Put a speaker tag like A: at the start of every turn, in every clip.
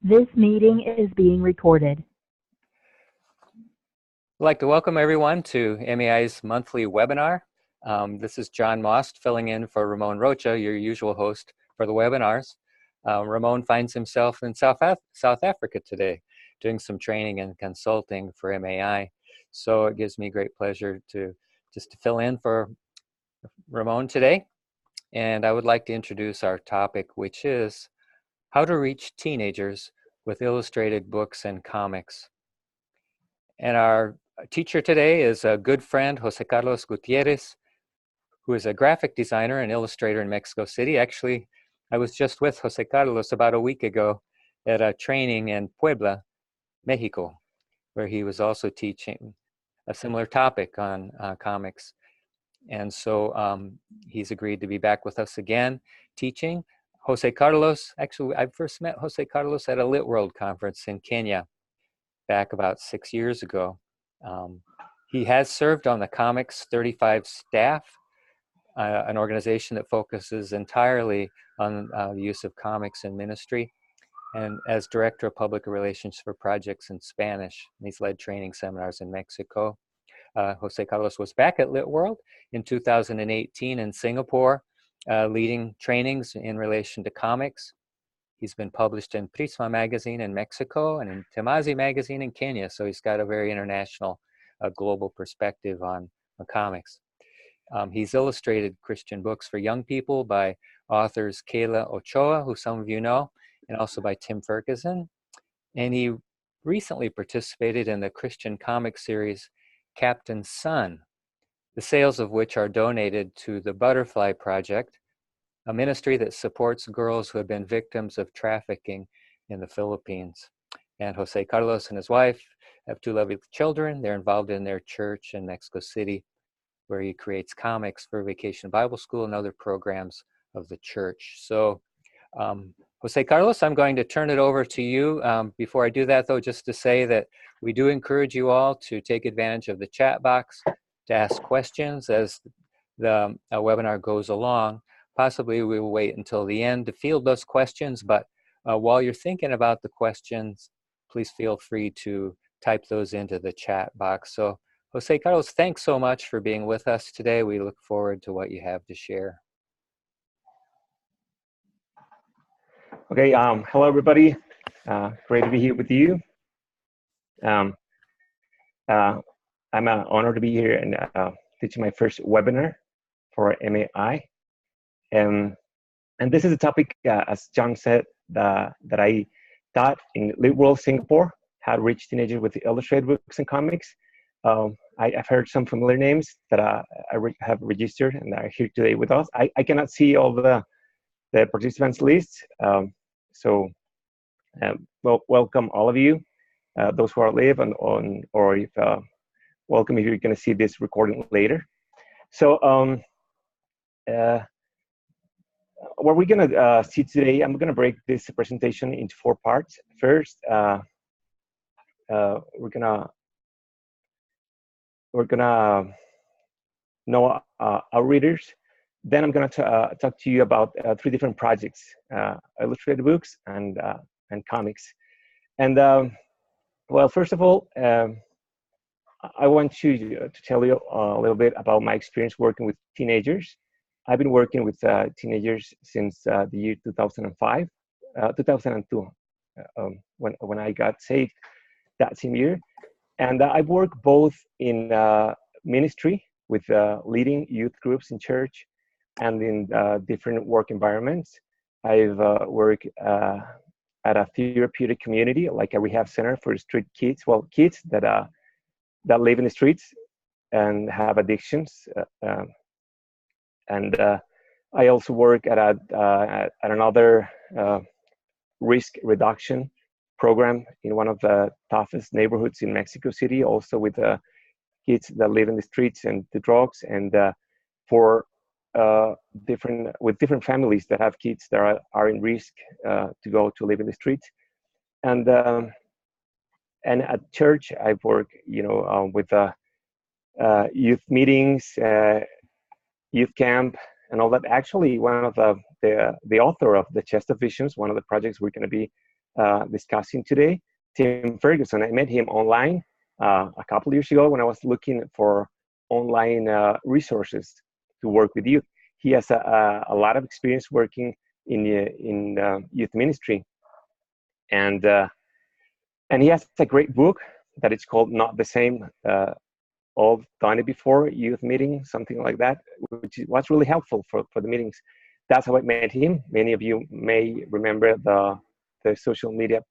A: This meeting is being recorded.
B: I'd like to welcome everyone to MAI's monthly webinar. This is John Most filling in for Ramon Rocha, your usual host for the webinars. Ramon finds himself in South Africa today, doing some training and consulting for MAI. So it gives me great pleasure to fill in for Ramon today. And I would like to introduce our topic, which is how to reach teenagers with illustrated books and comics. And our teacher today is a good friend, Jose Carlos Gutierrez, who is a graphic designer and illustrator in Mexico City. Actually, I was just with Jose Carlos about a week ago at a training in Puebla, Mexico, where he was also teaching a similar topic on comics. And so he's agreed to be back with us again, teaching. Jose Carlos, actually, I first met Jose Carlos at a Lit World conference in Kenya back about 6 years ago. He has served on the Comics 35 staff, an organization that focuses entirely on the use of comics in ministry, and as Director of Public Relations for projects in Spanish. He's led training seminars in Mexico. Jose Carlos was back at Lit World in 2018 in Singapore, leading trainings in relation to comics. He's been published in Prisma magazine in Mexico and in Temazi magazine in Kenya, so he's got a very international, global perspective on comics. He's illustrated Christian books for young people by authors Kayla Ochoa, who some of you know, and also by Tim Ferguson. And he recently participated in the Christian comic series Captain Sun, the sales of which are donated to the Butterfly Project, a ministry that supports girls who have been victims of trafficking in the Philippines. And Jose Carlos and his wife have two lovely children. They're involved in their church in Mexico City, where he creates comics for Vacation Bible School and other programs of the church. So Jose Carlos, I'm going to turn it over to you. Before I do that, though, just to say that we do encourage you all to take advantage of the chat box to ask questions as the webinar goes along. Possibly we will wait until the end to field those questions, but while you're thinking about the questions, please feel free to type those into the chat box. So Jose Carlos, thanks so much for being with us today. We look forward to what you have to share.
C: Okay, hello everybody. Great to be here with you. I'm honored to be here and teaching my first webinar for MAI. And this is a topic, as John said, that I taught in Lit World Singapore, how to reach teenagers with illustrated books and comics. I've heard some familiar names that I have registered and are here today with us. I cannot see all the participants list, so welcome all of you, those who are live or if welcome if you're going to see this recording later. So what we're going to see today, I'm going to break this presentation into 4 parts. First, we're gonna know our readers. Then I'm gonna talk to you about 3 different projects: illustrated books and comics. And well, first of all, I want to tell you a little bit about my experience working with teenagers. I've been working with teenagers since the year 2002, when I got saved that same year. And I've worked both in ministry with leading youth groups in church and in different work environments. I've worked at a therapeutic community, like a rehab center for street kids, well, kids that live in the streets and have addictions. And I also work at another risk reduction program in one of the toughest neighborhoods in Mexico City, also with kids that live in the streets and the drugs, and for different families that have kids that are in risk to go to live in the streets. And at church, I've worked, with youth meetings, youth camp, and all that. Actually, one of the author of the Chest of Visions, one of the projects we're going to be discussing today, Tim Ferguson. I met him online a couple years ago when I was looking for online resources to work with youth. He has a lot of experience working in youth ministry, and he has a great book that it's called "Not the Same." All done it before youth meeting, something like that, which was really helpful for the meetings. That's how I met him. Many of you may remember the social media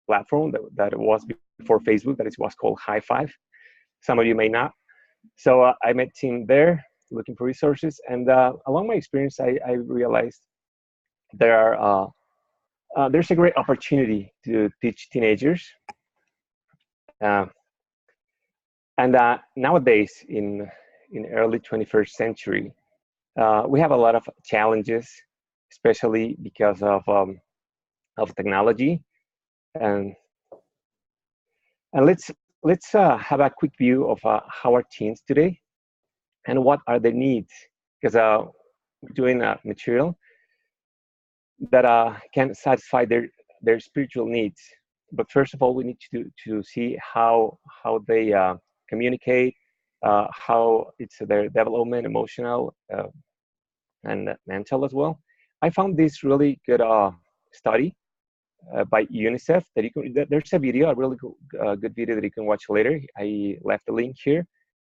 C: platform that it was before Facebook, that it was called High Five. Some of you may not. So I met him there looking for resources, and along my experience, I realized there's a great opportunity to teach teenagers. And nowadays, in early 21st century, we have a lot of challenges, especially because of technology. And let's have a quick view of how our teens today and what are their needs, because we're doing material that can satisfy their spiritual needs. But first of all, we need to see how they communicate, how it's their development, emotional and mental as well. I found this really good study by UNICEF that there's a video, a really good video that you can watch later. I left the link here,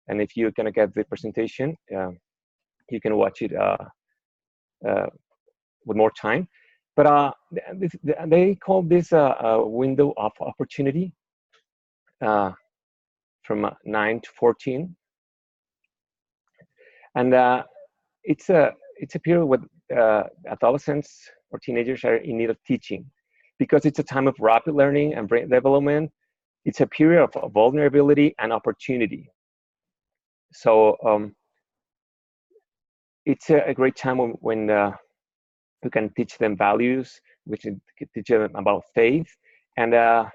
C: and if you're gonna get the presentation, you can watch it with more time. But they call this a window of opportunity from 9 to 14, and it's a period when adolescents or teenagers are in need of teaching, because it's a time of rapid learning and brain development. It's a period of vulnerability and opportunity. So it's a great time when we can teach them values, we can teach them about faith, and they're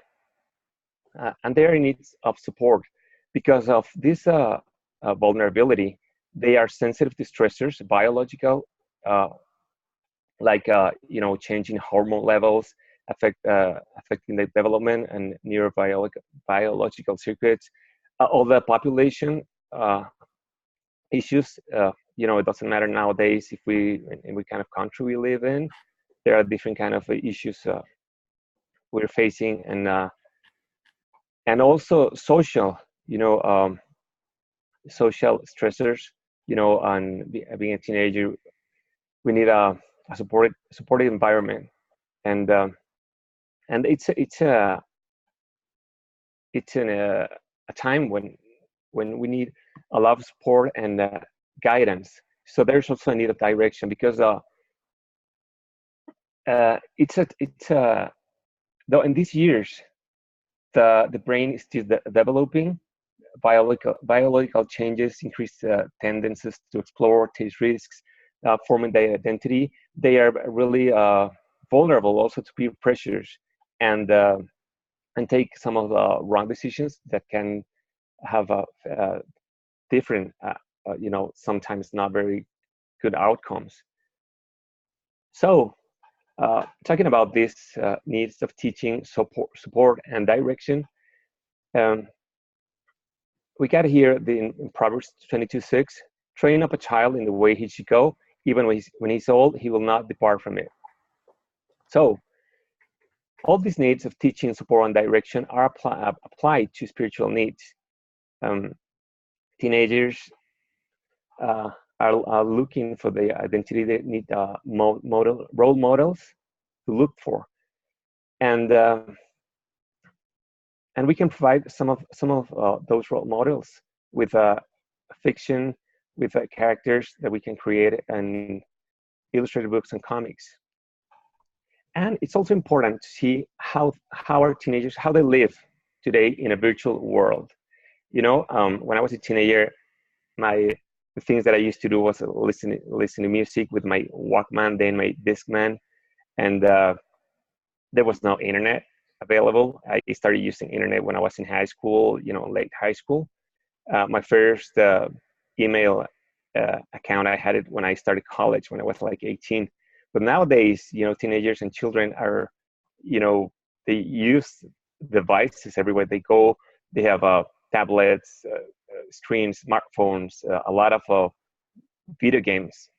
C: in need of support because of this vulnerability. They are sensitive to stressors, biological, like changing hormone levels, affecting the development and neurobiological circuits. All the population issues. It doesn't matter nowadays in what kind of country we live in. There are different kind of issues we're facing, and also social, social stressors. And being a teenager, we need a supportive environment, and it's a time when we need a lot of support and guidance. So there's also a need of direction, because though in these years the brain is still developing. Biological changes increase tendencies to explore, take risks, forming their identity. They are really vulnerable also to peer pressures and take some of the wrong decisions that can have different, sometimes not very good outcomes. So, talking about this needs of teaching, support and direction, we got here in Proverbs 22:6, train up a child in the way he should go, even when he's old, he will not depart from it. So, all these needs of teaching, support, and direction are applied to spiritual needs. Teenagers are looking for the identity. They need role models to look for, and we can provide some of those role models with fiction, with characters that we can create in illustrated books and comics. And it's also important to see how our teenagers, how they live today in a virtual world. When I was a teenager, the things that I used to do was listen to music with my Walkman, then my Discman, and there was no internet available. I started using internet when I was in high school, late high school. My first email account, I had it when I started college, when I was like 18. But nowadays, teenagers and children are, they use devices everywhere they go. They have tablets, screens, smartphones, a lot of video games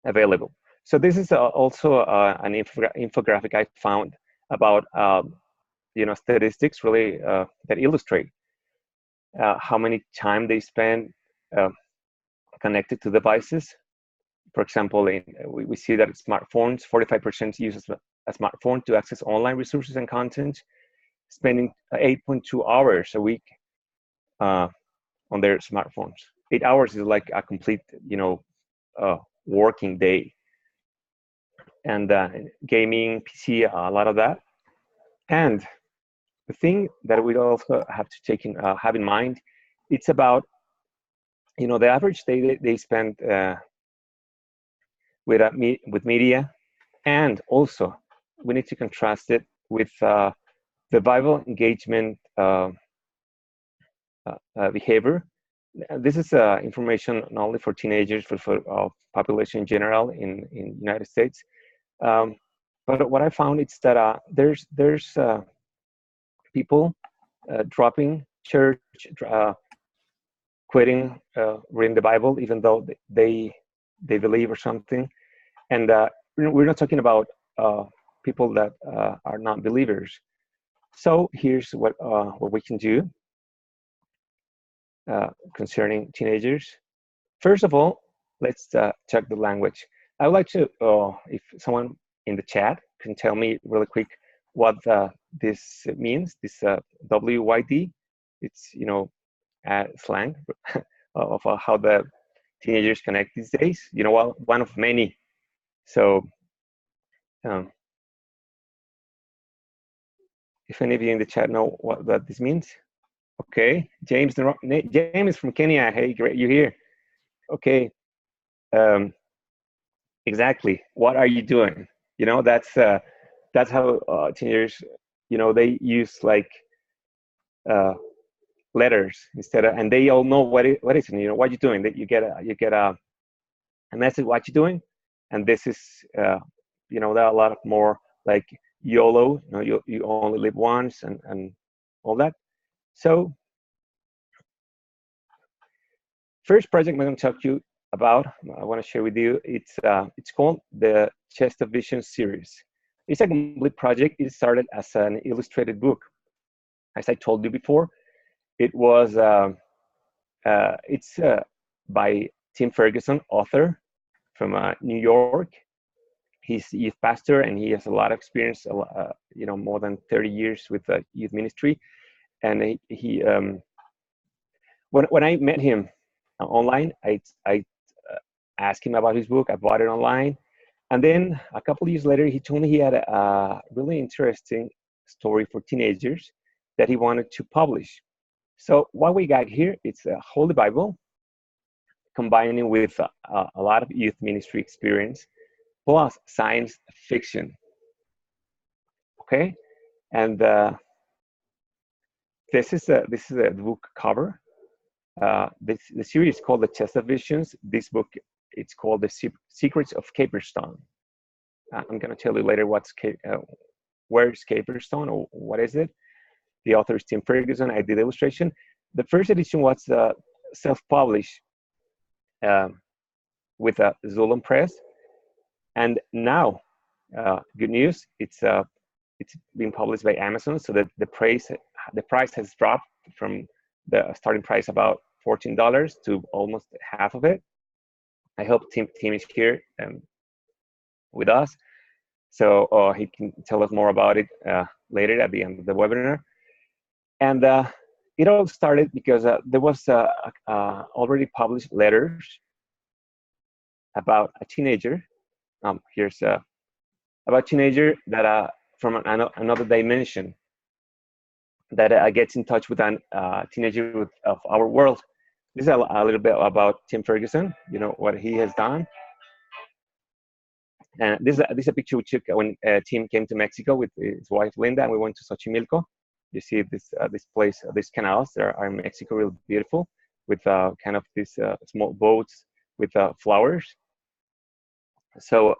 C: available. So this is also an infographic I found about statistics really that illustrate how many time they spend connected to devices. For example, we see that smartphones, 45% use a smartphone to access online resources and content, spending 8.2 hours a week on their smartphones. 8 hours is like a complete, working day. And gaming, PC, a lot of that. And the thing that we also have to have in mind, it's about, the average day they spend with media, and also we need to contrast it with the Bible engagement behavior. This is information not only for teenagers, but for population in general in United States. But what I found is that there's people dropping church, quitting reading the Bible, even though they believe or something. And we're not talking about people that are not believers. So here's what we can do concerning teenagers. First of all, let's check the language. I would like to, if someone in the chat can tell me really quick what this means, this WYD. It's, slang of how the teenagers connect these days. One of many. So if any of you in the chat know what this means. Okay, James from Kenya. Hey, great, you're here. Okay, exactly. What are you doing? That's how teenagers, they use like letters instead of, and they all know what is it. What you doing? That you get a message. What you doing? And this is, there are a lot of more like YOLO. You only live once, and all that. So first project I'm going to talk to you about, I want to share with you, it's called the Chest of Vision series. It's a complete project. It started as an illustrated book. As I told you before, it was it's by Tim Ferguson, author from New York. He's a youth pastor, and he has a lot of experience, more than 30 years with youth ministry. And he when I met him online, I asked him about his book. I bought it online, and then a couple of years later, he told me he had a really interesting story for teenagers that he wanted to publish. So what we got here, it's a Holy Bible, combining with a lot of youth ministry experience, plus science fiction. Okay, and this is the book cover. The series is called The Chest of Visions. This book, it's called The Secrets of Caperstone. I'm going to tell you later where's Caperstone, or what is it. The author is Tim Ferguson. I did illustration. The first edition was self-published with Zulum Press, and now, good news, it's being published by Amazon. So that the price has dropped from the starting price about $14 to almost half of it. I hope Tim is here with us, so he can tell us more about it later at the end of the webinar. And it all started because there was already published letters about a teenager. Here's about a teenager that from another dimension that gets in touch with a teenager of our world. This is a little bit about Tim Ferguson, what he has done. And this is a picture we took when Tim came to Mexico with his wife Linda, and we went to Xochimilco. You see this place, these canals that are in Mexico, really beautiful, with kind of these small boats with flowers. So,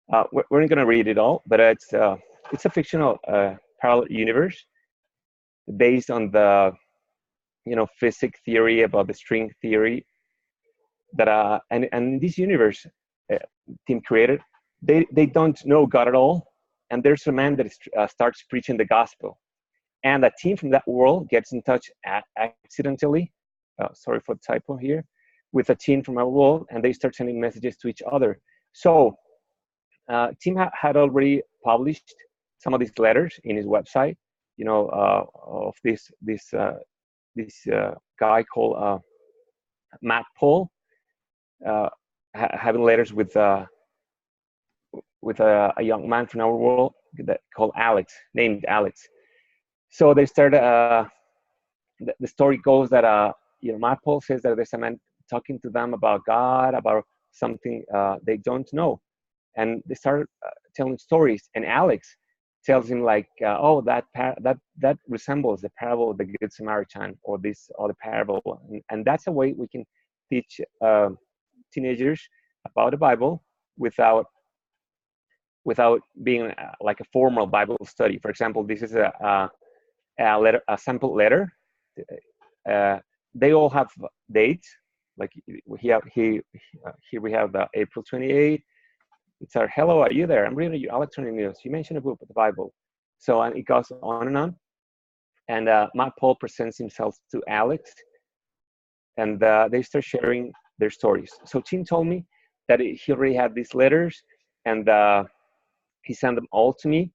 C: we're not going to read it all, but it's a fictional parallel universe based on the physics theory about the string theory that and in this universe uh, team created, they don't know God at all, and there's a man that starts preaching the gospel, and a team from that world gets in touch accidentally. Sorry for the typo here, with a team from our world, and they start sending messages to each other. So Tim had already published some of these letters in his website, of this guy called Matt Paul, having letters with a young man from our world called Alex, named Alex. So they started. The story goes that Matt Paul says that there's a man talking to them about God, about something they don't know, and they started telling stories. And Alex tells him like, "Oh, that resembles the parable of the Good Samaritan, or this other parable," and that's a way we can teach teenagers about the Bible without being like a formal Bible study. For example, this is a sample letter. They all have dates. Like here we have the April 28th. It's our hello, are you there? I'm reading your electronic news. You mentioned a book, the Bible. So and it goes on and on. And Matt Paul presents himself to Alex, and they start sharing their stories. So Tim told me that he already had these letters, and he sent them all to me.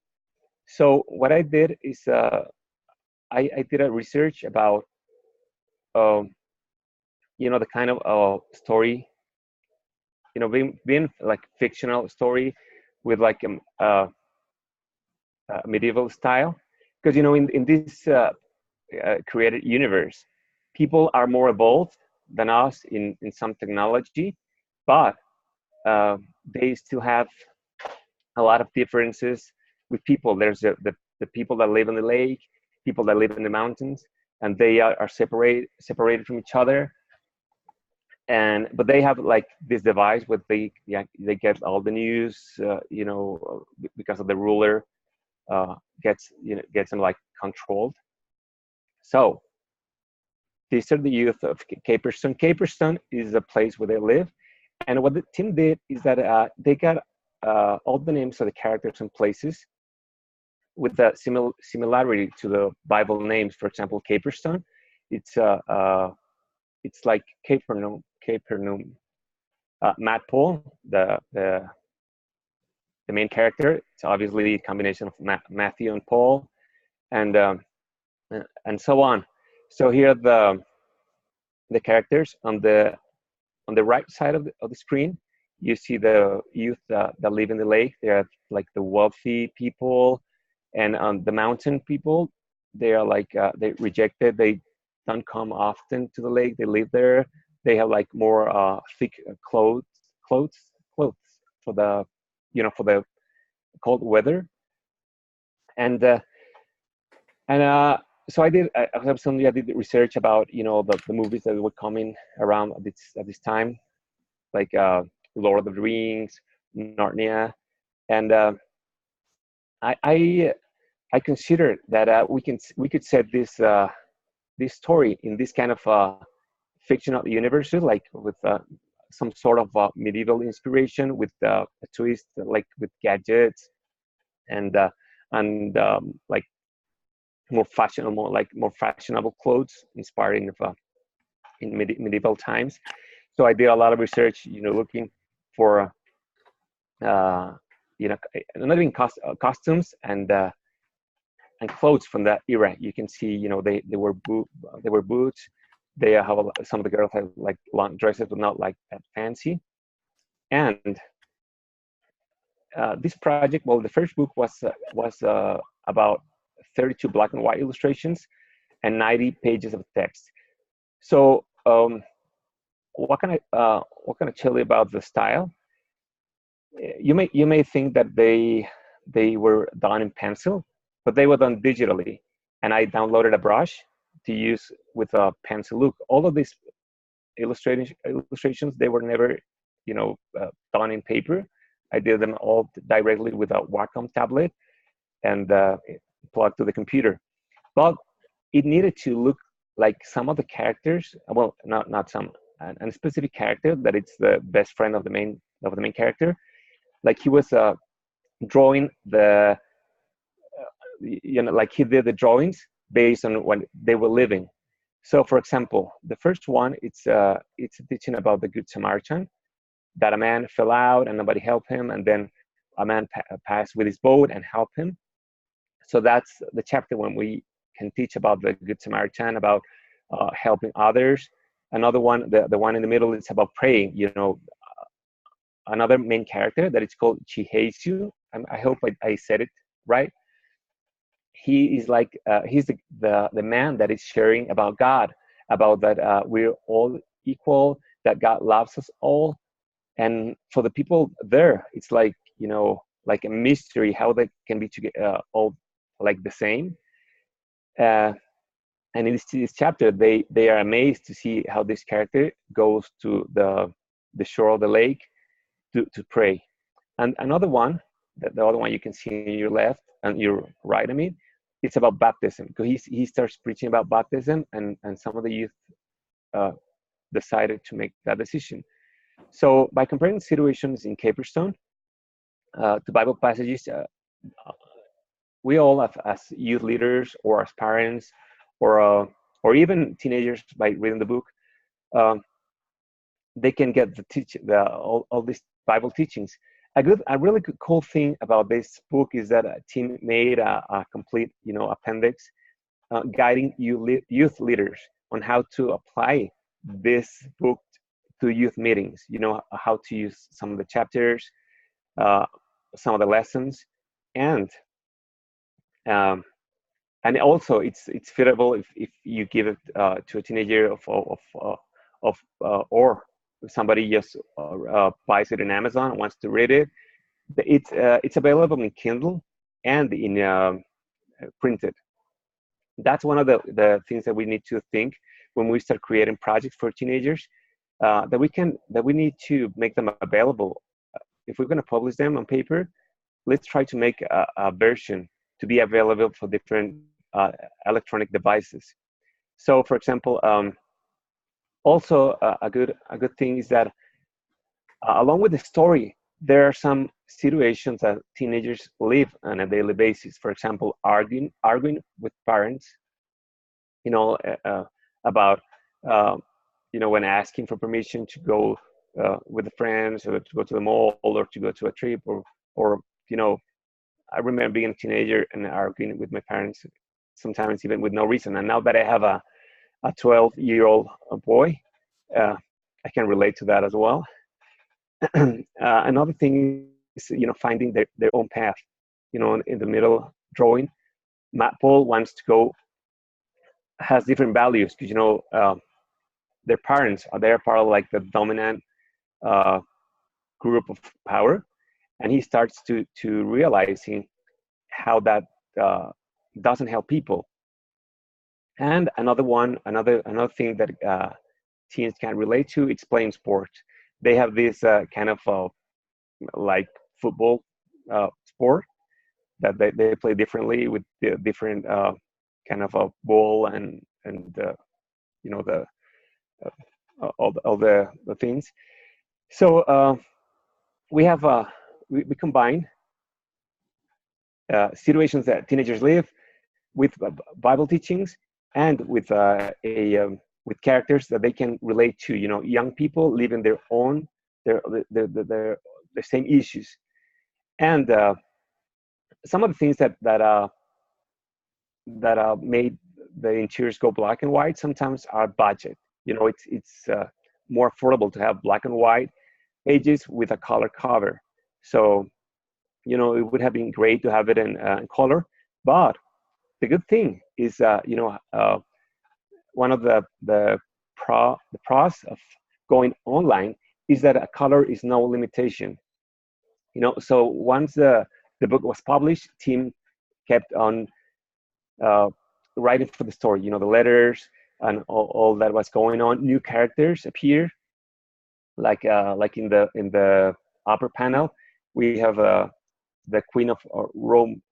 C: So what I did is I did a research about the kind of story, being like fictional story with like medieval style, because in this created universe, people are more evolved than us in some technology, but they still have a lot of differences with people. There's the people that live in the lake, people that live in the mountains, and they are separated from each other. But they have like this device where they get all the news, because of the ruler gets them like controlled. So these are the youth of Caperstone. Caperstone is a place where they live, and what the team did is that they got all the names of the characters and places with a similarity to the Bible names. For example, Caperstone, it's like Capernaum. Matt Paul, the main character, it's obviously a combination of Matthew and Paul, and so on. So here are the characters on the right side of the screen. You see the youth that live in the lake. They are like the wealthy people, and on the mountain people, they are like they rejected. They don't come often to the lake. They live there. They have like more thick clothes for the for the cold weather. And so I did research about the movies that were coming around at this time, like Lord of the Rings, Narnia, and I considered that we could set this story in this kind of fictional universes, like with some sort of medieval inspiration, with a twist, like with gadgets and like more fashionable clothes inspired in medieval times. So I did a lot of research, looking for not even costumes and clothes from that era. You can see, they were boots. They have some of the girls have like long dresses, but not like that fancy. And this project, well, the first book was about 32 black and white illustrations and 90 pages of text. So what can I tell you about the style? You may think that they were done in pencil, but they were done digitally, and I downloaded a brush to use with a pencil look. All of these illustrations, they were never done in paper. I did them all directly with a Wacom tablet and plugged to the computer. But it needed to look like some of the characters. Well, not some, a specific character that it's the best friend of the main character. Like he was drawing the, like he did the drawings based on when they were living. So, for example, the first one, it's a teaching about the Good Samaritan, that a man fell out and nobody helped him, and then a man passed with his boat and helped him. So that's the chapter when we can teach about the Good Samaritan, about helping others. Another one, the one in the middle, is about praying. Another main character that it's called Chihesu. I hope I said it right. He is like he's the man that is sharing about God, about that we're all equal, that God loves us all. And for the people there, it's like, like a mystery how they can be all like the same. And in this chapter, they are amazed to see how this character goes to the shore of the lake to pray. And another one, the other one you can see on your left and your right, it's about baptism, because he starts preaching about baptism, and some of the youth decided to make that decision. So by comparing situations in Caperstone to Bible passages, we all, as youth leaders or as parents, or even teenagers, by reading the book, they can get all these Bible teachings. A really cool thing about this book is that a team made a complete, appendix guiding youth leaders on how to apply this book to youth meetings. How to use some of the chapters, some of the lessons, and also it's fitable if you give it to a teenager or somebody just buys it in Amazon and wants to read it. It's available in Kindle and in printed. That's one of the things that we need to think when we start creating projects for teenagers, that we need to make them available. If we're going to publish them on paper, let's try to make a version to be available for different electronic devices. So, for example, also a good thing is that along with the story, there are some situations that teenagers live on a daily basis. For example, arguing with parents, about when asking for permission to go with the friends, or to go to the mall, or to go to a trip, or I remember being a teenager and arguing with my parents, sometimes even with no reason. And now that I have a 12-year-old boy, I can relate to that as well. Another thing is, finding their own path. In the middle drawing, Matt Paul wants to go, has different values, because their parents they're part of like the dominant group of power, and he starts to realizing how that doesn't help people. And another thing that teens can relate to, it's playing sports. They have this kind of like football sport that they play differently, with the different kind of a ball and the all the things. So we have we combine situations that teenagers live with Bible teachings, and with with characters that they can relate to. Young people living their own the same issues, and some of the things that made the interiors go black and white sometimes are budget. It's more affordable to have black and white pages with a color cover. So it would have been great to have it in color. But the good thing is one of the pros of going online is that a color is no limitation. So once the book was published, Tim kept on writing for the story. The letters and all that was going on. New characters appear, like in the upper panel. we have the Queen of Romas,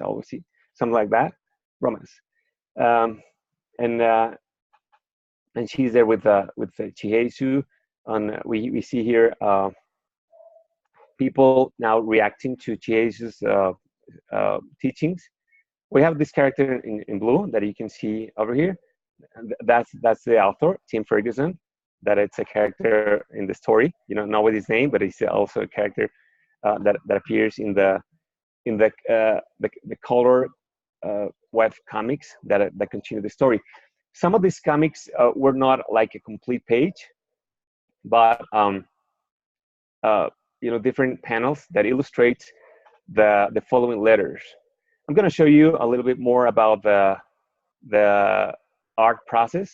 C: obviously, something like that, Romas, um, and she's there with Chiheisu, and we see here people now reacting to Chiheisu's teachings. We have this character in blue that you can see over here. And that's the author, Tim Ferguson. That it's a character in the story. You don't know what his name, but he's also a character that appears in the color web comics that continue the story. Some of these comics were not like a complete page, but different panels that illustrate the following letters. I'm going to show you a little bit more about the art process.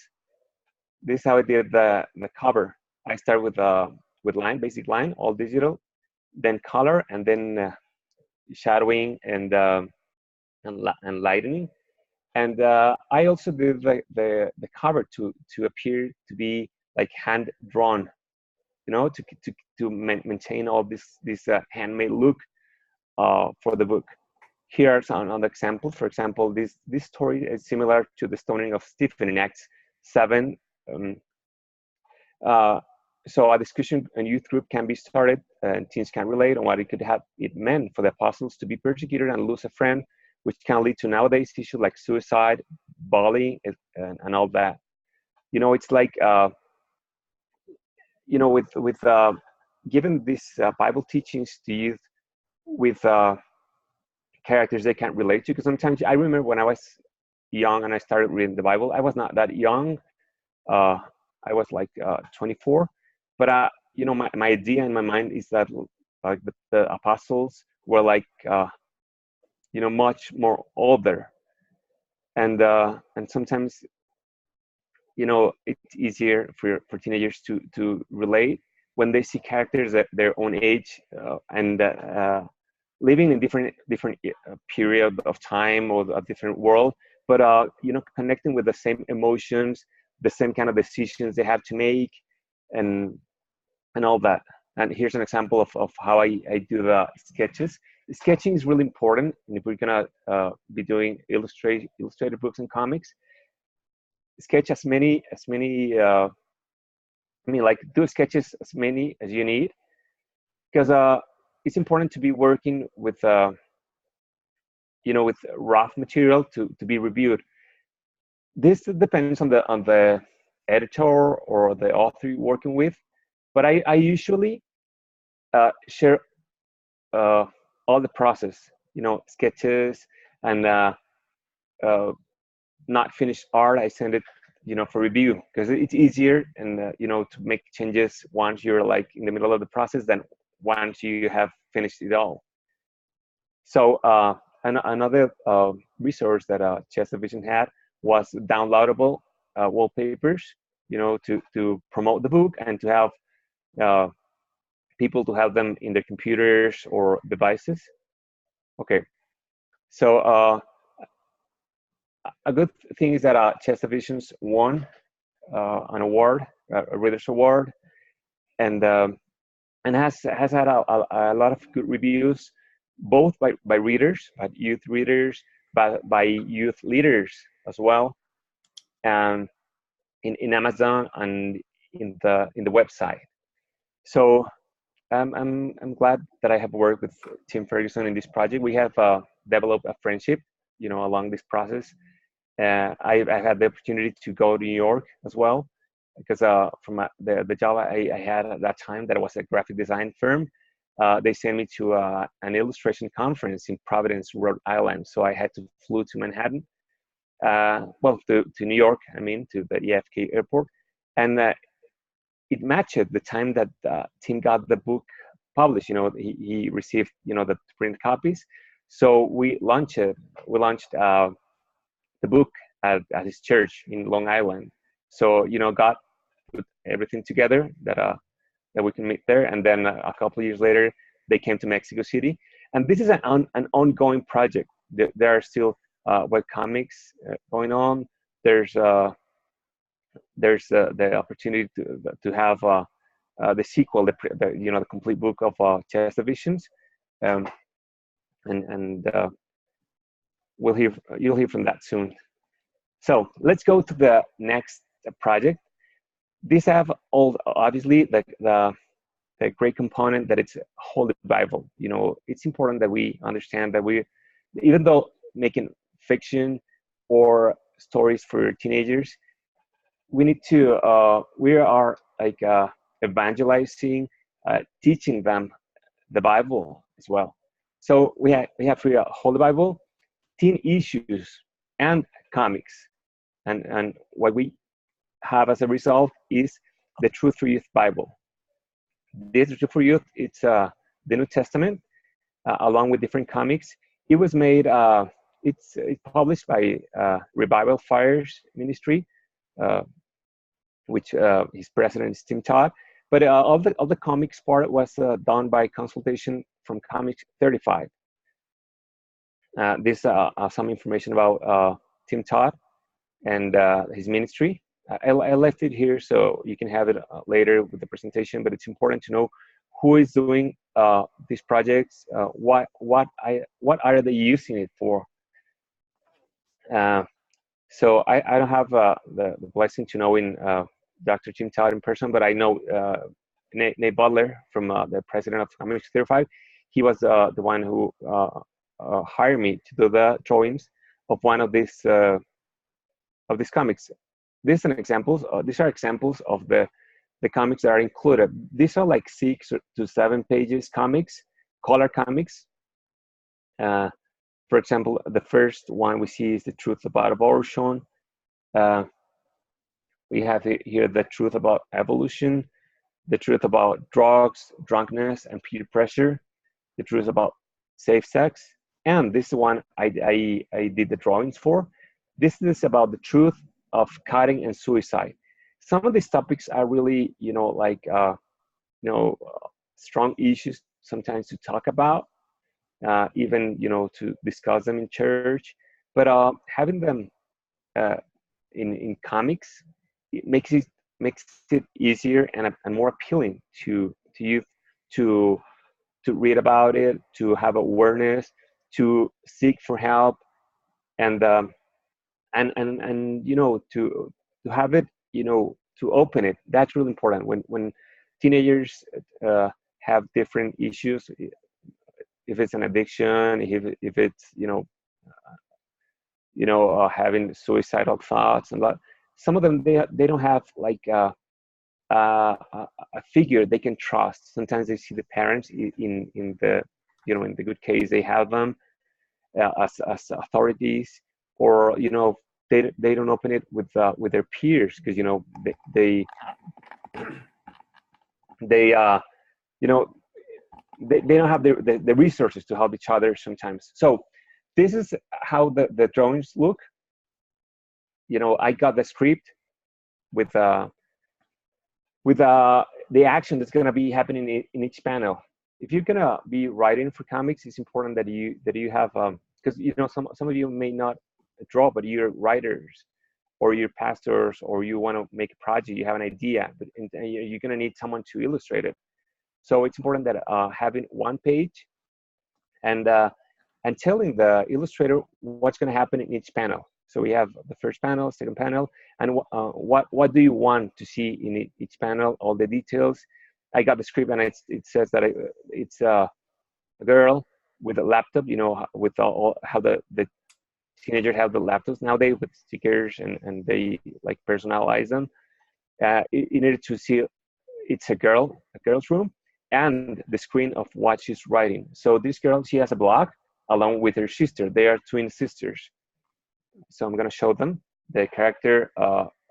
C: This is how I did the cover. I start with line, basic line, all digital, then color, and then shadowing and lightening. And I also did the cover to appear to be like hand drawn, to maintain all this handmade look for the book. Here are some other examples. For example, this story is similar to the stoning of Stephen in Acts 7. So a discussion and youth group can be started, and teens can relate on what it could have it meant for the apostles to be persecuted and lose a friend, which can lead to nowadays issues like suicide, bullying, and all that. It's like with giving these Bible teachings to youth with characters they can't relate to. Because sometimes I remember when I was young and I started reading the Bible, I was not that young. I was like 24, but my idea in my mind is that like the apostles were like much more older, and sometimes it's easier for teenagers to relate when they see characters at their own age and living in different period of time or a different world, but connecting with the same emotions, the same kind of decisions they have to make, and all that. And here's an example of how I do the sketches. Sketching is really important, and if we're gonna be doing illustrated books and comics, sketch as many do sketches as many as you need, because it's important to be working with with rough material to be reviewed. This depends on the editor or the author you're working with, but I usually share all the process, sketches and not finished art. I send it for review, because it's easier and to make changes once you're like in the middle of the process than once you have finished it all. So another resource that Chess Vision had was downloadable wallpapers, to promote the book and to have people to have them in their computers or devices. Okay, so a good thing is that Chess Visions won an award, a Reader's Award, and has had a lot of good reviews, both by readers, by youth readers, by youth leaders as well, and in Amazon and in the website. So I'm glad that I have worked with Tim Ferguson in this project. We have developed a friendship, along this process. I had the opportunity to go to New York as well, because from the job I had at that time, that was a graphic design firm. They sent me to an illustration conference in Providence, Rhode Island. So I had to flew to Manhattan, to New York, to the EFK airport. And it matched the time that Tim got the book published. He received, the print copies. So we launched the book at his church in Long Island. So, God put everything together that we can meet there. And then a couple of years later, they came to Mexico City. And this is an ongoing project. There are still web comics going on. There's the opportunity to have the sequel, the complete book of Chest of Visions, um, and you'll hear from that soon. So let's go to the next project. These have all obviously the great component that it's Holy Bible. It's important that we understand that even though making fiction or stories for teenagers, we need to we are like evangelizing, teaching them the Bible as well. So we have here Holy Bible, teen issues, and comics, and what we have as a result is the Truth for Youth Bible. This Truth for Youth, it's the New Testament along with different comics. It was made. It's published by Revival Fires Ministry, which his president is Tim Todd. But all the comics part was done by consultation from Comics 35. This some information about Tim Todd and his ministry. I left it here so you can have it later with the presentation, but it's important to know who is doing these projects, what are they using it for. So I don't have the blessing to know in Dr. Tim Todd in person, but I know Nate Butler from the president of Comics 35. He was the one who hired me to do the drawings of one of these comics. These are examples. These are examples of the comics that are included. These are like 6 to 7 pages comics, color comics. For example, the first one we see is the truth about abortion. We have here the truth about evolution, the truth about drugs, drunkenness, and peer pressure, the truth about safe sex, and this one I did the drawings for. This is about the truth of cutting and suicide. Some of these topics are really, strong issues sometimes to talk about, even, to discuss them in church. But having them in comics, it makes it easier and more appealing to youth to read about it, to have awareness, to seek for help, and to have it, to open it. That's really important when teenagers have different issues. If it's an addiction, if it's having suicidal thoughts, and some of them they don't have like a figure they can trust. Sometimes they see the parents in the in the good case they have them as authorities, or they don't open it with their peers because they don't have the resources to help each other sometimes. So this is how the drawings look. I got the script with the action that's going to be happening in each panel. If you're going to be writing for comics, it's important that you have because some of you may not draw, but you're writers or you're pastors, or you want to make a project, you have an idea, but you're going to need someone to illustrate it. So it's important that having one page and telling the illustrator what's going to happen in each panel. So we have the first panel, second panel, and what do you want to see in each panel, all the details. I got the script, and it says that it's a girl with a laptop, with all how the teenagers have the laptops nowadays with stickers, and they like personalize them. You needed to see it's a girl's room, and the screen of what she's writing. So this girl, she has a blog along with her sister. They are twin sisters. So I'm going to show them the character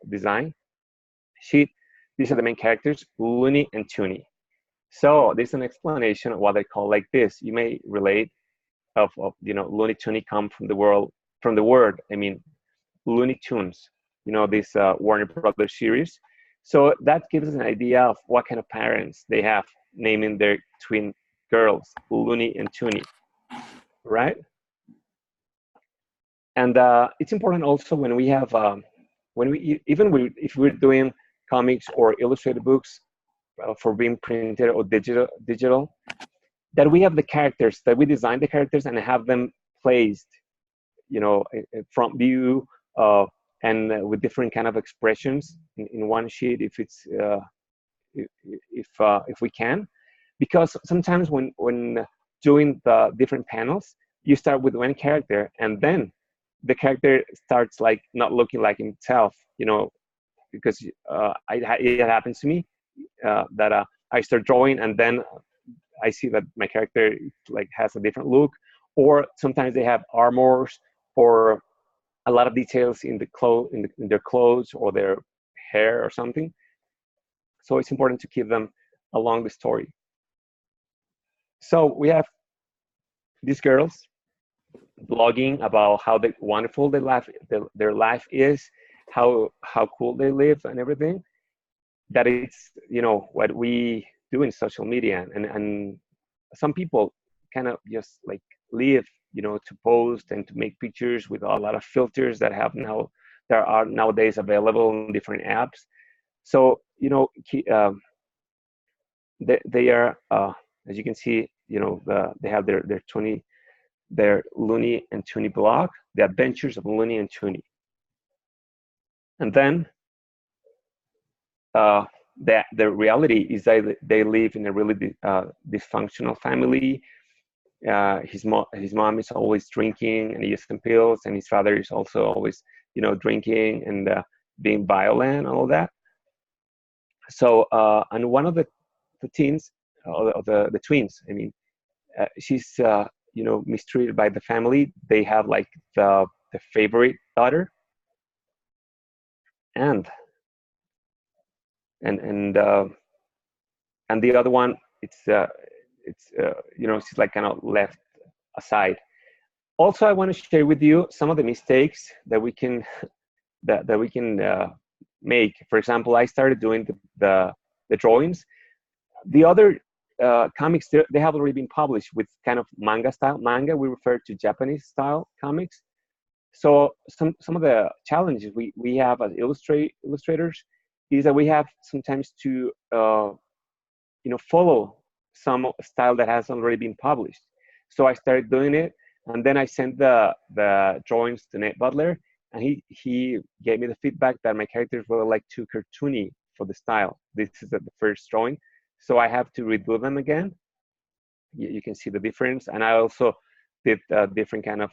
C: design sheet. These are the main characters, Looney and Tooney. So this is an explanation of what they call like this. You may relate of Looney Tooney come from the word Looney Tunes. This Warner Brothers series. So that gives us an idea of what kind of parents they have naming their twin girls Looney and Tooney, right? And it's important also when we have if we're doing comics or illustrated books, for being printed or digital, that we have the characters, that we design the characters and have them placed, front view, and with different kind of expressions in one sheet, if it's if we can, because sometimes when doing the different panels, you start with one character and then the character starts like not looking like himself, because it happens to me, that I start drawing and then I see that my character like has a different look, or sometimes they have armors or a lot of details in the in their clothes or their hair or something. So it's important to keep them along the story. So we have these girls blogging about how wonderful their life is, how cool they live and everything. That it's what we do in social media, and some people kind of just like live to post and to make pictures with a lot of filters that are nowadays available in different apps. So they are, as you can see, they have their Looney and Tooney blog, The Adventures of Looney and Tooney. And then the reality is that they live in a really dysfunctional family. His mom is always drinking and using pills, and his father is also always drinking and being violent and all that. So and one of the teens, or the twins, I mean, she's mistreated by the family. They have like the favorite daughter, and the other one, it's she's like kind of left aside. Also, I want to share with you some of the mistakes that we can that we can make. For example, I started doing the drawings. The other comics, they have already been published with kind of manga style. Manga, we refer to Japanese style comics. So some of the challenges we have as illustrators is that we have sometimes to follow some style that has already been published. So I started doing it, and then I sent the drawings to Nate Butler, and he gave me the feedback that my characters were like too cartoony for the style. This is the first drawing, so I have to redo them again. You can see the difference, and I also did different kind of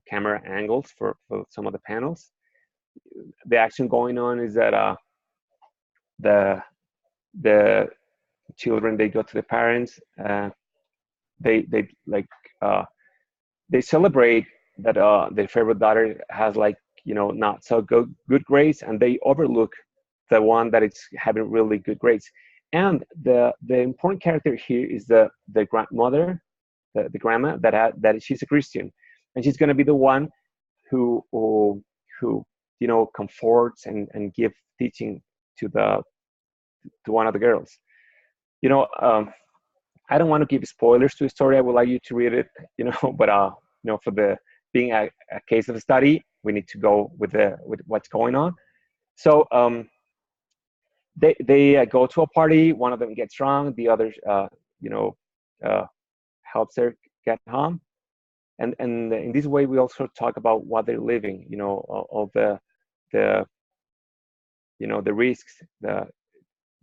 C: camera angles for some of the panels. The action going on is that the children, they go to the parents, they like they celebrate that their favorite daughter has like not so good grades, and they overlook the one that is having really good grades. And the important character here is the grandmother, the grandma that she's a Christian, and she's going to be the one who comforts and give teaching to one of the girls. I don't want to give spoilers to the story. I would like you to read it, but for the being a case of study, we need to go with what's going on. So they go to a party. One of them gets drunk. The other, helps her get home. And in this way, we also talk about what they're living. All the risks the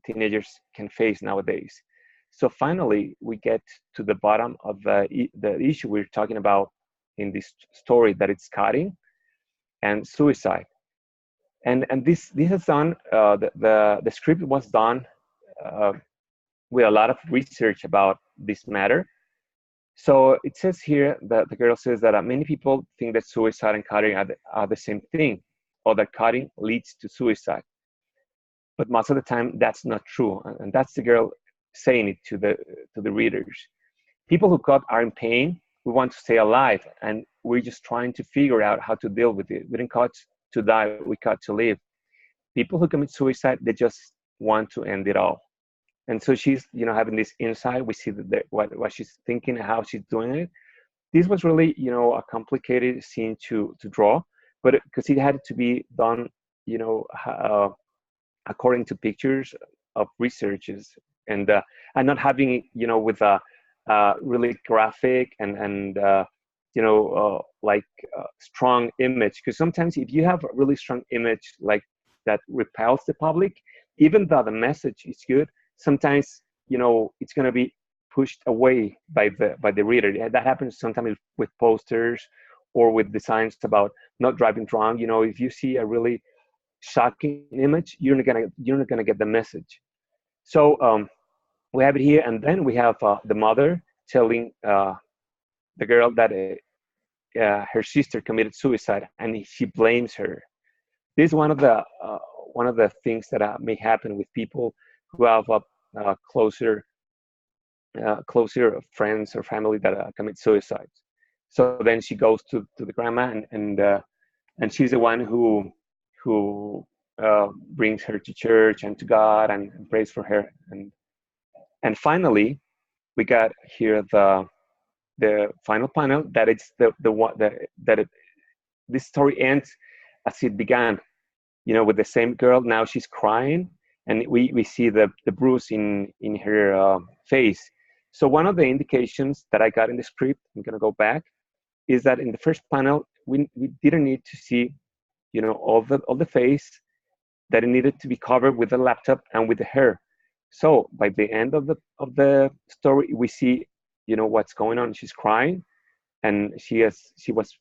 C: teenagers can face nowadays. So finally, we get to the bottom of the issue we're talking about in this story, that it's cutting and suicide. And this is done. The script was done with a lot of research about this matter. So it says here that the girl says that many people think that suicide and cutting are the same thing, or that cutting leads to suicide. But most of the time, that's not true, and that's the girl saying it to the readers. People who cut are in pain. We want to stay alive, and we're just trying to figure out how to deal with it. We didn't cut to die; we cut to live. People who commit suicide, they just want to end it all. And so she's, having this insight. We see that what she's thinking, how she's doing it. This was really, a complicated scene to draw, but because it had to be done, according to pictures of researchers and not having it, with a really graphic and like strong image. Because sometimes if you have a really strong image like that repels the public, even though the message is good, sometimes it's going to be pushed away by the reader. Yeah, that happens sometimes with posters or with designs about not driving drunk. If you see a really shocking image, you're not gonna get the message. So we have it here, and then we have the mother telling the girl that her sister committed suicide, and she blames her. This is one of the things that may happen with people who have closer friends or family that commit suicide. So then she goes to the grandma, and she's the one who brings her to church and to God and prays for her. And finally, we got here the final panel, that it's the one that this story ends as it began. With the same girl. Now she's crying, and we see the bruise in her face. So one of the indications that I got in the script, I'm gonna go back, is that in the first panel we didn't need to see all the face, that it needed to be covered with the laptop and with the hair. So by the end of the story, we see what's going on. She's crying, and she was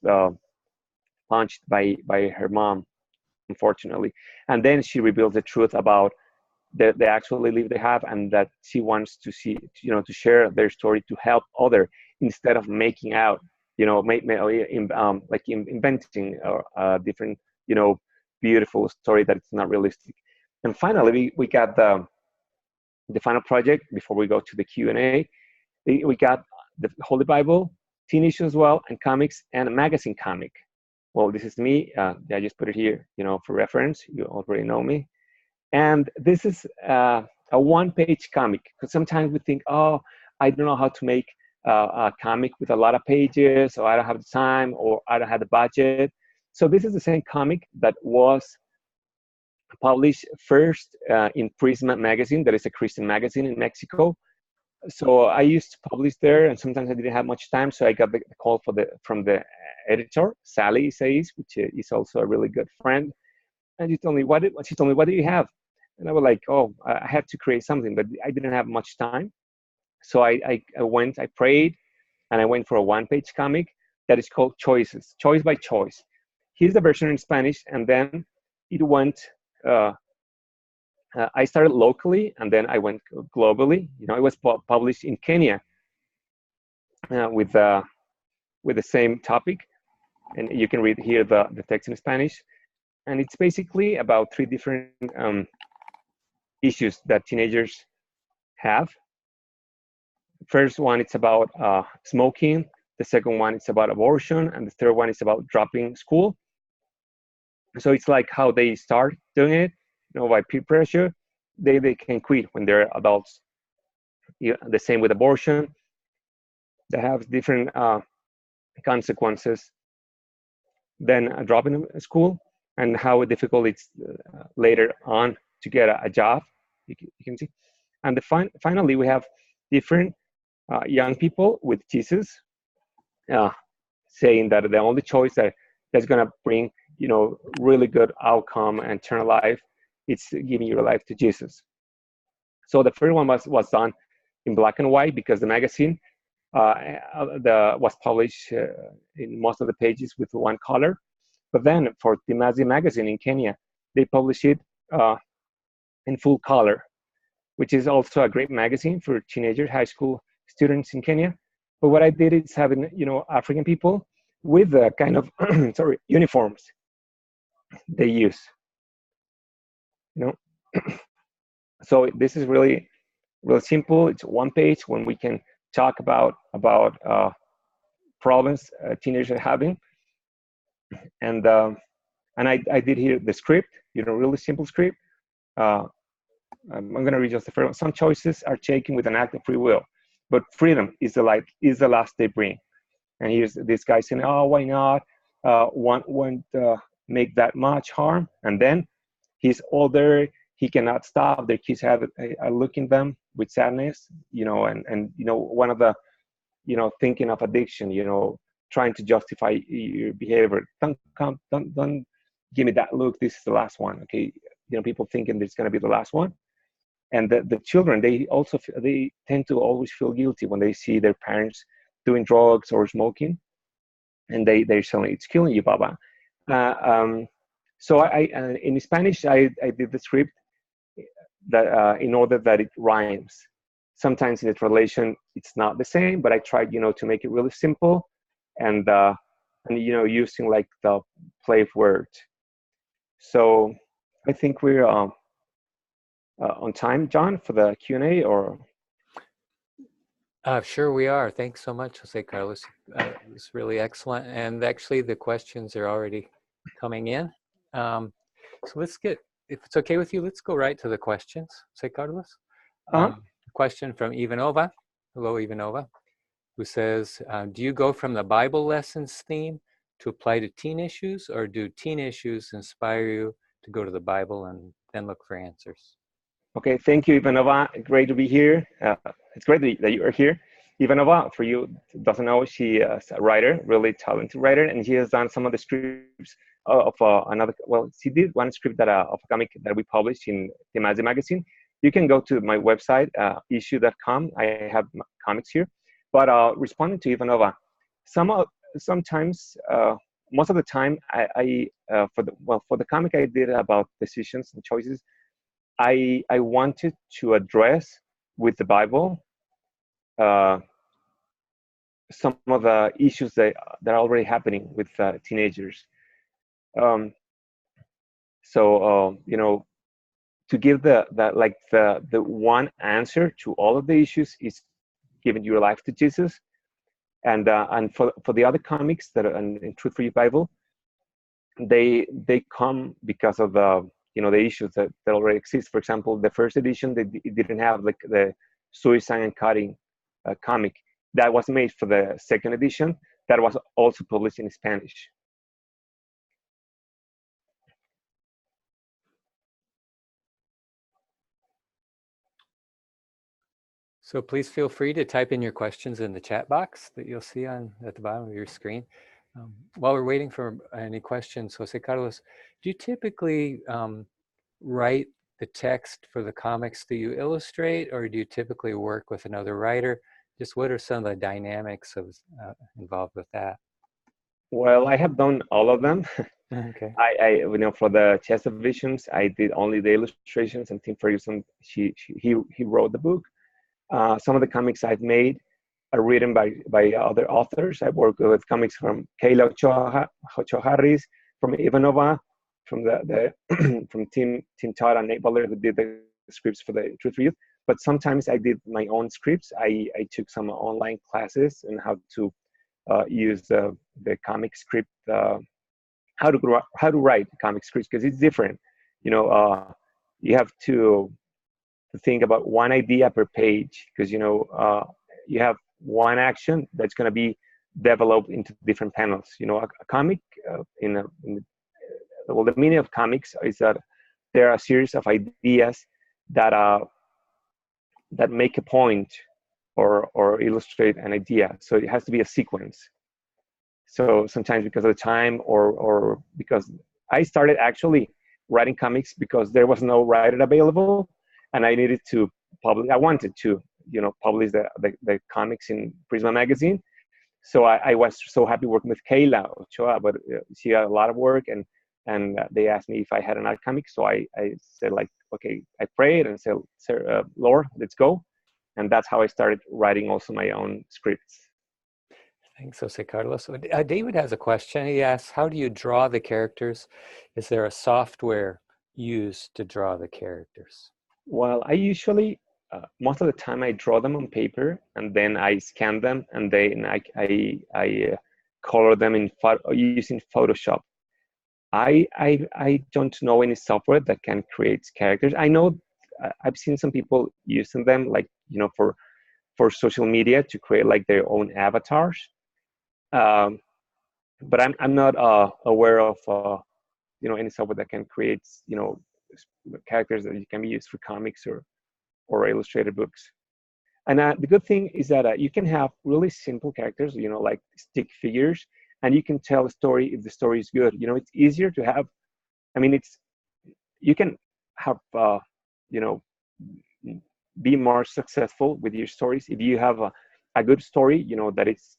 C: punched by her mom, unfortunately. And then she reveals the truth about the actual life they have, and that she wants to see, to share their story to help other, instead of making out, inventing a different, beautiful story that it's not realistic. And finally, we got the final project before we go to the Q&A. We got the Holy Bible, teen issue as well, and comics, and a magazine comic. Well, this is me. I just put it here, for reference. You already know me. And this is a one-page comic, because sometimes we think, oh, I don't know how to make a comic with a lot of pages, or I don't have the time, or I don't have the budget. So this is the same comic that was published first in Prisma magazine, that is a Christian magazine in Mexico. So I used to publish there, and sometimes I didn't have much time, so I got the call from the editor, Sally says, which is also a really good friend. And she told me, what do you have? And I was like, oh, I have to create something, but I didn't have much time. So I prayed, and I went for a one-page comic that is called Choices, Choice by Choice. Here's the version in Spanish, and then it went, I started locally, and then I went globally. It was published in Kenya with the same topic. And you can read here the text in Spanish. And it's basically about three different issues that teenagers have. First one, it's about smoking. The second one is about abortion. And the third one is about dropping school. So it's like how they start doing it, by peer pressure. They can quit when they're adults. The same with abortion. They have different consequences than dropping school, and how difficult it's later on to get a job, you can see. And finally, we have different young people with Jesus saying that the only choice that's going to bring, really good outcome and eternal life, it's giving your life to Jesus. So the first one was done in black and white, because the magazine was published in most of the pages with one color. But then for Timazi magazine in Kenya, they publish it in full color, which is also a great magazine for teenagers, high school students in Kenya. But what I did is having, African people with the kind of, uniforms they use, So this is really simple. It's one page when we can talk about problems teenagers are having. And I did here the script, really simple script. I'm going to read just the first one. Some choices are taken with an act of free will, but freedom is the last they bring. And here's this guy saying, oh, why not? Won't make that much harm. And then he's older, he cannot stop. Their kids are looking at them with sadness, and one of the, thinking of addiction, trying to justify your behavior. Don't give me that look. This is the last one. Okay. People thinking it's going to be the last one. And the children, they tend to always feel guilty when they see their parents doing drugs or smoking, and they're saying, it's killing you, Baba. So in Spanish, I did the script that in order that it rhymes. Sometimes in the translation, it's not the same, but I tried, to make it really simple, and using like the play of words. So I think we're on time, John, for the Q&A, or?
B: Sure we are. Thanks so much, Jose Carlos. It was really excellent. And actually the questions are already coming in. So if it's okay with you, let's go right to the questions, Jose Carlos. A question from Ivanova. Hello, Ivanova, who says, do you go from the Bible lessons theme to apply to teen issues, or do teen issues inspire you to go to the Bible and then look for answers?
C: Okay, thank you, Ivanova. Great to be here. It's great that you are here. Ivanova, for you doesn't know, she is a writer, really talented writer, and she has done some of the scripts of another. Well, she did one script of a comic that we published in the MAI magazine. You can go to my website, issue.com. I have comics here. But responding to Ivanova, sometimes, most of the time, for the comic I did about decisions and choices, I wanted to address with the Bible some of the issues that are already happening with teenagers. To give the one answer to all of the issues is giving your life to Jesus. And for the other comics that are in Truth for You Bible, they come because of the issues that already exist. For example, the first edition, it didn't have like the suicide and cutting comic that was made for the second edition, that was also published in Spanish.
B: So please feel free to type in your questions in the chat box that you'll see at the bottom of your screen. While we're waiting for any questions, Jose Carlos, do you typically write the text for the comics that you illustrate, or do you typically work with another writer? Just what are some of the dynamics involved with that?
C: Well, I have done all of them.
B: Okay.
C: For the Chest of Visions, I did only the illustrations, and Tim Ferguson, he wrote the book. Some of the comics I've made are written by other authors. I work with comics from Kayla Ochoa Harris, from Ivanova, from from Tim Todd and Nate Butler, who did the scripts for the Truth for Youth. But sometimes I did my own scripts. I took some online classes on how to use the comic script, how to write comic scripts, because it's different. You have to think about one idea per page, because you have one action that's going to be developed into different panels. A comic the meaning of comics is that there are a series of ideas that make a point or illustrate an idea. So it has to be a sequence. So sometimes because of the time or because I started actually writing comics because there was no writer available, and I needed to publish. I wanted to, publish the comics in Prisma magazine. So I was so happy working with Kayla Ochoa, but she had a lot of work, and they asked me if I had an art comic. So I said, like, okay, I prayed and said, Lord, let's go. And that's how I started writing also my own scripts.
B: Thanks, Jose Carlos. David has a question. He asks, how do you draw the characters? Is there a software used to draw the characters?
C: Well, I usually, most of the time I draw them on paper, and then I scan them, and then I color them using Photoshop. I don't know any software that can create characters. I know I've seen some people using them, like, for social media to create like their own avatars. But I'm not aware of any software that can create characters that you can be used for comics or illustrated books. And the good thing is that you can have really simple characters, like stick figures, and you can tell a story if the story is good. It's easier to have. I mean, you can have, you know, be more successful with your stories if you have a good story, that it's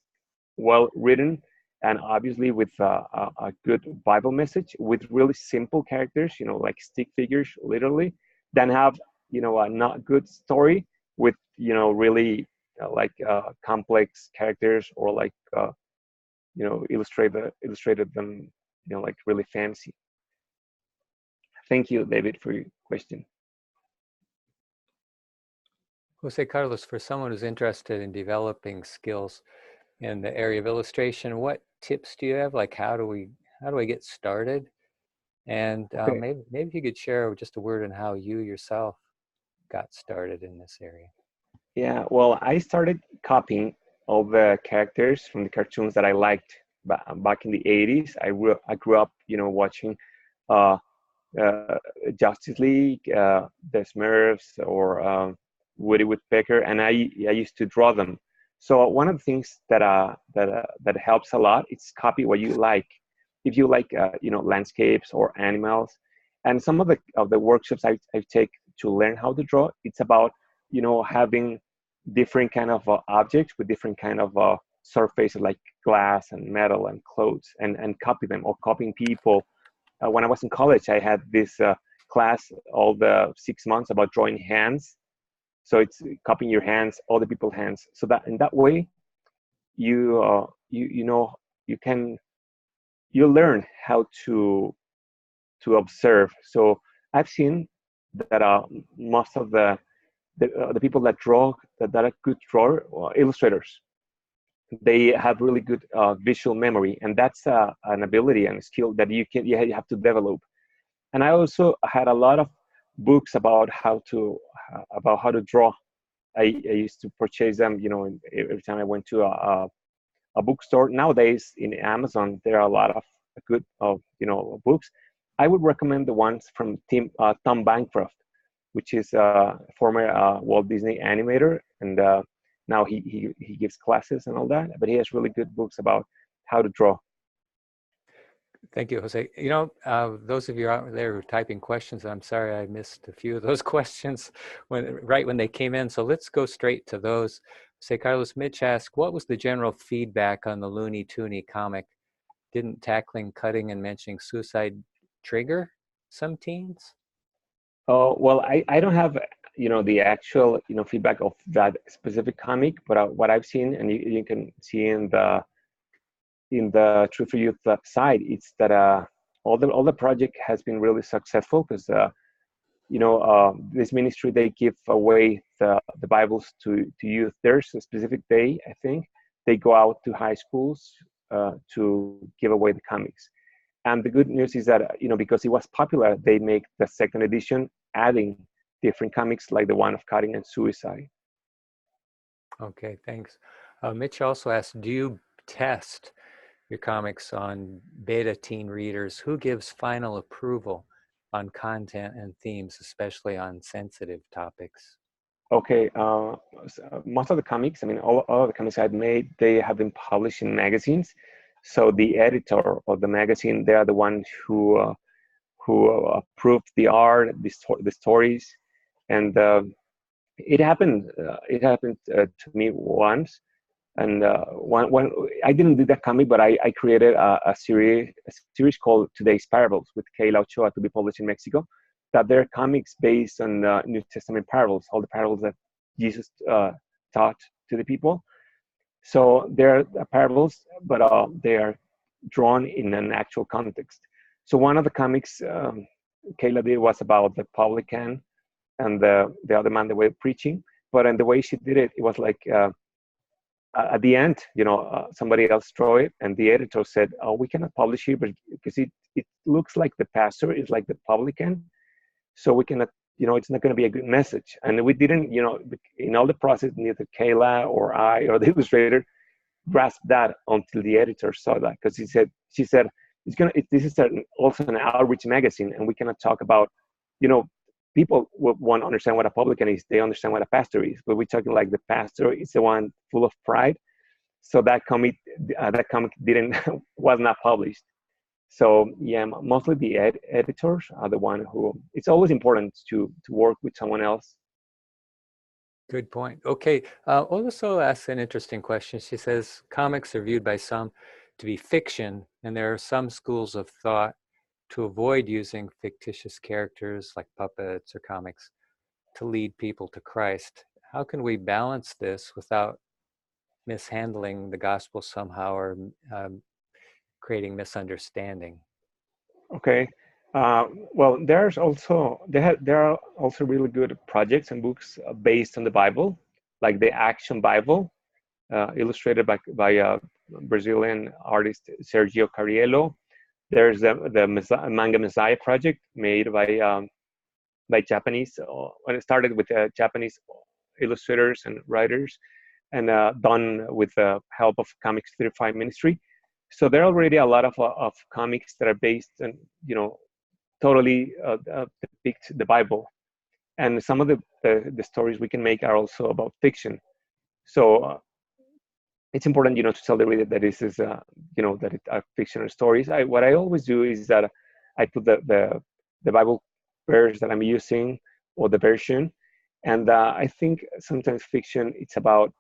C: well written, and obviously with a good Bible message, with really simple characters, like stick figures, literally, than have, a not good story with, really complex characters, or like, illustrated them, like really fancy. Thank you, David, for your question.
B: Jose Carlos, for someone who's interested in developing skills in the area of illustration, what tips do you have? Like, how do I get started? And
C: Okay.
B: maybe you could share just a word on how you yourself got started in this area.
C: Yeah, well, I started copying all the characters from the cartoons that I liked back in the 80s. I grew up, watching uh, uh, Justice League, the Smurfs, or Woody Woodpecker, and I used to draw them. So one of the things that helps a lot is copy what you like. If you like, landscapes or animals, and some of the workshops I take to learn how to draw, it's about, having different kind of objects with different kind of surfaces, like glass and metal and clothes, and copy them, or copying people. When I was in college, I had this class all the 6 months about drawing hands. So it's copying your hands, other people's hands. So that in that way, you can learn how to observe. So I've seen that most of the people that draw, that are good drawer or illustrators, they have really good visual memory, and that's an ability and a skill that you have to develop. And I also had a lot of books about how to draw. I used to purchase them, every time I went to a bookstore. Nowadays in Amazon, there are a lot of good, books. I would recommend the ones from Tom Bancroft, which is a former Walt Disney animator, and now he gives classes and all that. But he has really good books about how to draw.
B: Thank you, Jose. Those of you out there who are typing questions, I'm sorry I missed a few of those questions right when they came in. So let's go straight to those. Jose Carlos, Mitch asked, what was the general feedback on the Looney Toony comic? Didn't tackling, cutting, and mentioning suicide trigger some teens?
C: Oh, well, I don't have, the actual, feedback of that specific comic, but what I've seen, and you can see in the Truth for Youth side, it's that all the project has been really successful, because this ministry, they give away the Bibles to youth. There's a specific day, I think, they go out to high schools to give away the comics. And the good news is that, because it was popular, they make the second edition, adding different comics like the one of cutting and suicide.
B: Okay, thanks. Mitch also asked, do you test your comics on beta teen readers? Who gives final approval on content and themes, especially on sensitive topics?
C: Okay, most of the comics, I mean, all of the comics I've made, they have been published in magazines. So the editor of the magazine, they are the ones who approved the art, the stories, and it happened. It happened to me once, and when I didn't do that comic, but I created a series called Today's Parables with Kayla Ochoa, to be published in Mexico. That they're comics based on New Testament parables, all the parables that Jesus taught to the people. So they're parables, but they are drawn in an actual context. So one of the comics Kayla did was about the publican and the other man that were preaching. But in the way she did it, it was like at the end, somebody else drew it, and the editor said, "Oh, we cannot publish it, but because it looks like the pastor is like the publican, so we cannot, it's not going to be a good message." And we didn't, in all the process, neither Kayla or I or the illustrator grasped that until the editor saw that, because she said, this is also an outreach magazine, and we cannot talk about, people won't understand what a publican is. They understand what a pastor is. But we're talking like the pastor is the one full of pride. So that comic didn't was not published. So yeah, mostly the editors are the one who. It's always important to work with someone else.
B: Good point. Okay, Oluso asks an interesting question. She says, comics are viewed by some to be fiction, and there are some schools of thought to avoid using fictitious characters like puppets or comics to lead people to Christ. How can we balance this without mishandling the gospel somehow or creating misunderstanding?
C: Okay. Well, there are also really good projects and books based on the Bible, like the Action Bible, illustrated by Brazilian artist Sergio Cariello. There's the Manga Messiah project made by Japanese. When it started with Japanese illustrators and writers, and done with the help of Comics 35 Ministry. So there are already a lot of comics that are based on, totally depict the Bible. And some of the stories we can make are also about fiction. So it's important, to tell the reader that this is, that it are fictional stories. What I always do is that I put the Bible verse that I'm using or the version, and I think sometimes fiction it's about,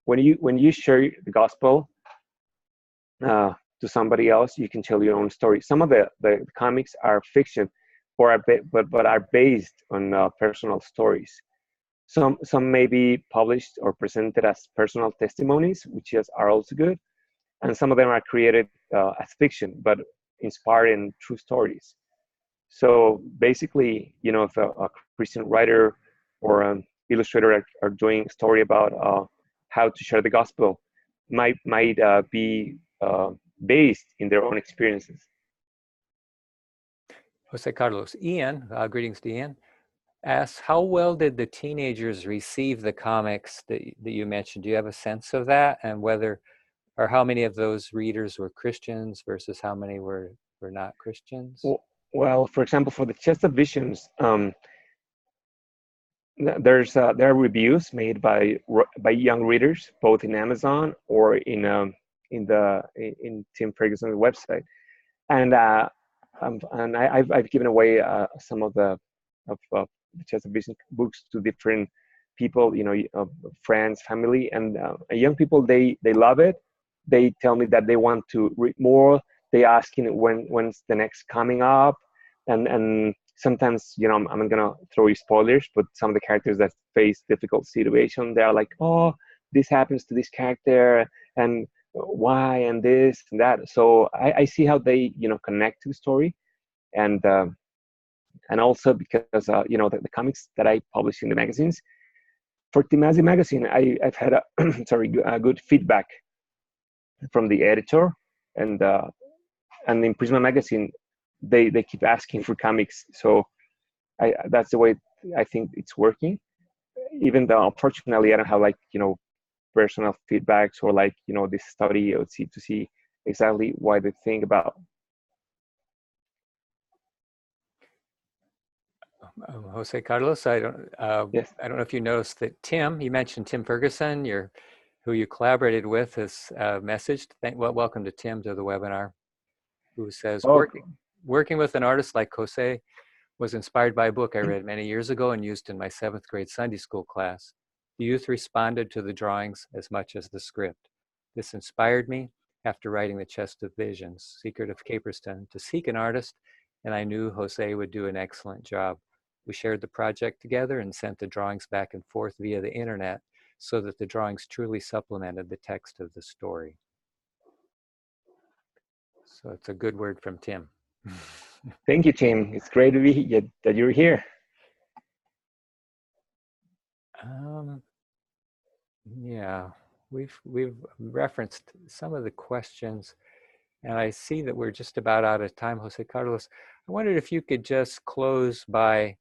C: when you share the gospel to somebody else, you can tell your own story. Some of the comics are fiction, but are based on personal stories. Some may be published or presented as personal testimonies, which are also good, and some of them are created as fiction, but inspired in true stories. So basically, if a Christian writer or an illustrator are doing a story about how to share the gospel, might be based in their own experiences.
B: Jose Carlos. Ian, greetings to Ian, asks, how well did the teenagers receive the comics that you mentioned? Do you have a sense of that, and how many of those readers were Christians versus how many were not Christians?
C: Well, for example, for the Chest of Visions, there are reviews made by young readers, both in Amazon or in Tim Ferguson's website, and I've given away some of the Chess of Vision books to different people, friends, family, and young people. They love it. They tell me that they want to read more. They asking when's the next coming up, and sometimes, I'm not gonna throw you spoilers, but some of the characters that face difficult situation, they are like, oh, this happens to this character, and why, and this and that. So I see how they, connect to the story, and also because the comics that I publish in the magazines. For Timasi magazine, I've had a good feedback from the editor, and in Prisma magazine, they keep asking for comics. So that's the way I think it's working. Even though unfortunately I don't have personal feedbacks or this study or to see exactly what they think about.
B: Jose Carlos,
C: Yes.
B: I don't know if you noticed that you mentioned Tim Ferguson, who you collaborated with, has messaged. Welcome to Tim to the webinar, who says, working with an artist like Jose was inspired by a book I read many years ago and used in my 7th grade Sunday school class. The youth responded to the drawings as much as the script. This inspired me, after writing The Chest of Visions, Secret of Caperston, to seek an artist, and I knew Jose would do an excellent job. We shared the project together and sent the drawings back and forth via the internet so that the drawings truly supplemented the text of the story. So it's a good word from Tim.
C: Thank you, Tim. It's great that you're here.
B: Yeah, we've referenced some of the questions, and I see that we're just about out of time, Jose Carlos. I wondered if you could just close by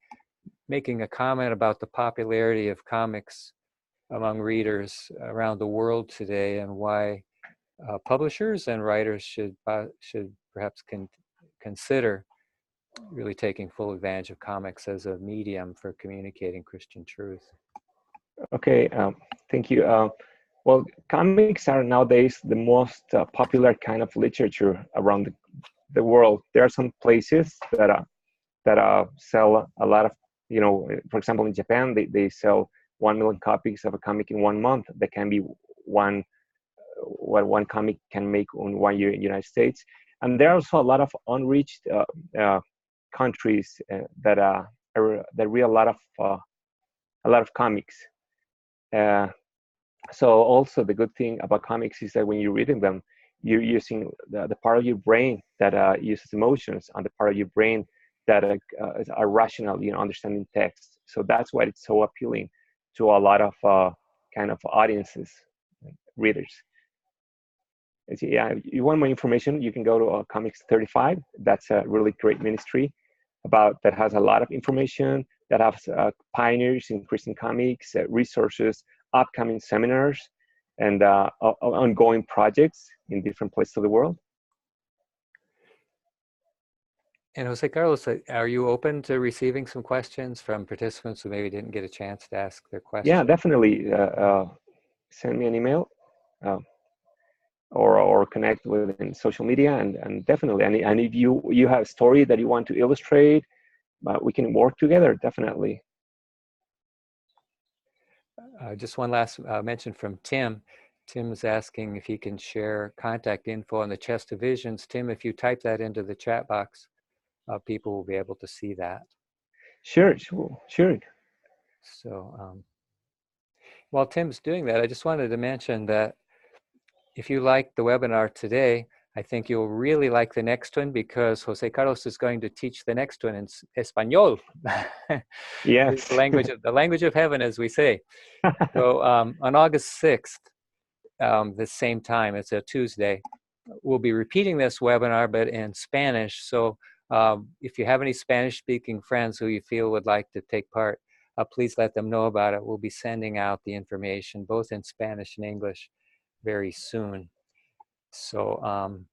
B: making a comment about the popularity of comics among readers around the world today, and why publishers and writers should perhaps consider really taking full advantage of comics as a medium for communicating Christian truth.
C: Okay, thank you. Well, comics are nowadays the most popular kind of literature around the world. There are some places that sell a lot of, for example, in Japan, they sell 1 million copies of a comic in 1 month. That can be what one comic can make in 1 year in the United States. And there are also a lot of unreached countries that read a lot of comics. So also the good thing about comics is that when you're reading them, you're using the part of your brain that uses emotions and the part of your brain that are rational, understanding text. So that's why it's so appealing to a lot of kind of audiences, readers. Yeah, if you want more information, you can go to Comics 35. That's a really great ministry that has a lot of information, that has pioneers in Christian comics, resources, upcoming seminars, and ongoing projects in different places of the world.
B: And Jose Carlos, are you open to receiving some questions from participants who maybe didn't get a chance to ask their questions?
C: Yeah, definitely. Send me an email or connect within social media, and definitely. And if you have a story that you want to illustrate, we can work together, definitely.
B: Just one last mention from Tim. Tim is asking if he can share contact info on the Chest of Visions. Tim, if you type that into the chat box, people will be able to see that.
C: Sure.
B: So while Tim's doing that, I just wanted to mention that if you like the webinar today, I think you'll really like the next one, because Jose Carlos is going to teach the next one in Espanol.
C: Yes.
B: the language of heaven, as we say. So on August 6th, the same time, it's a Tuesday, we'll be repeating this webinar, but in Spanish. So if you have any Spanish-speaking friends who you feel would like to take part, please let them know about it. We'll be sending out the information, both in Spanish and English, very soon. So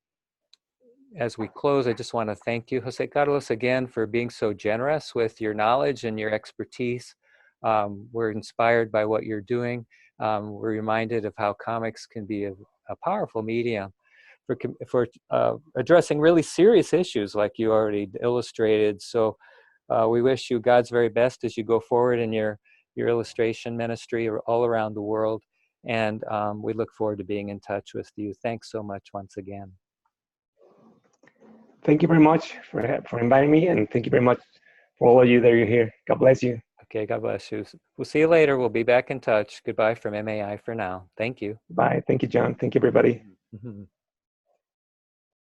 B: as we close, I just want to thank you, Jose Carlos, again for being so generous with your knowledge and your expertise. We're inspired by what you're doing. We're reminded of how comics can be a powerful medium for addressing really serious issues like you already illustrated. So we wish you God's very best as you go forward in your illustration ministry all around the world. And we look forward to being in touch with you. Thanks so much once again.
C: Thank you very much for inviting me, and thank you very much for all of you that are here. God bless you.
B: Okay, God bless you. We'll see you later. We'll be back in touch. Goodbye from MAI for now. Thank you.
C: Bye. Thank you, John. Thank you, everybody.
B: Mm-hmm.